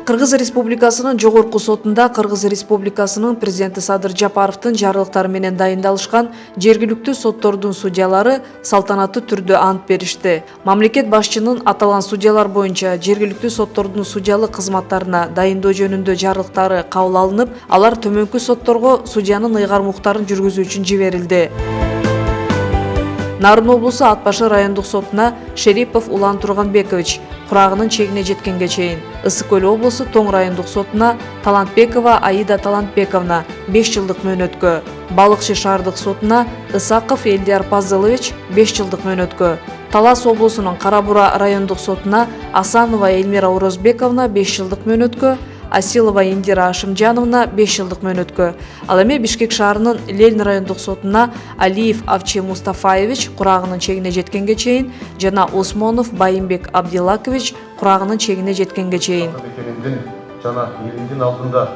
Кыргыз Республикасынын Жогорку сотунда Кыргыз Республикасынын президенти Садыр Жапаровдун жарлыктары менен дайындалышкан жергиликтүү соттордун судьялары салтанаттуу түрдө ант беришти. Мамлекет башчынын аталган судьялар боюнча жергиликтүү соттордун судьялык кызматтарына дайындоо жөнүндө жарлыктары кабыл алынып, алар төмөнкү сотторго судьянын ыйгармуктарын жүргүзүү үчүн жиберилди. Нарын облусу Ат Башы райондук сотуна Шерипов Улан Турганбекович курагынын чегине жеткенге чейин, Ысык Көл облусу Тоң райондук сотуна Талантбекова Аида Талантбековна 5 жылдык мөөнөткө, Балыкчы шаардык сотуна Ысаков Элдияр Пазылович 5 жылдык мөөнөткө, Талас облусунун Кара Бура райондук сотуна Асанова Эльмира Орозбековна 5 жылдык мөөнөткө, Асилова Индира Ашымжановна 5 жылдык мөөнөткө. Ал эми Бишкек шаарынын Ленин райондук сотуна Алиев Авчи Мустафаевич курагынын чегине жеткенге чейин жана Осмонов Байымбек Абдилакович курагынын чегине жеткенге чейин. Жана элиндин алдында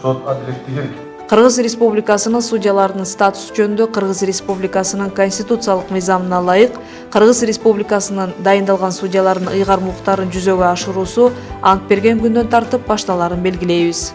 сот адилеттигин Кыргыз Республикасынын судьяларынын статусу жөнүндө Кыргыз Республикасынын конституциялык мыйзамына ылайык Кыргыз Республикасынын дайындалган судьялардын ыйгармуктарын жүзөгө ашыруусу ант берген күндөн тартып башталарын белгилейбиз.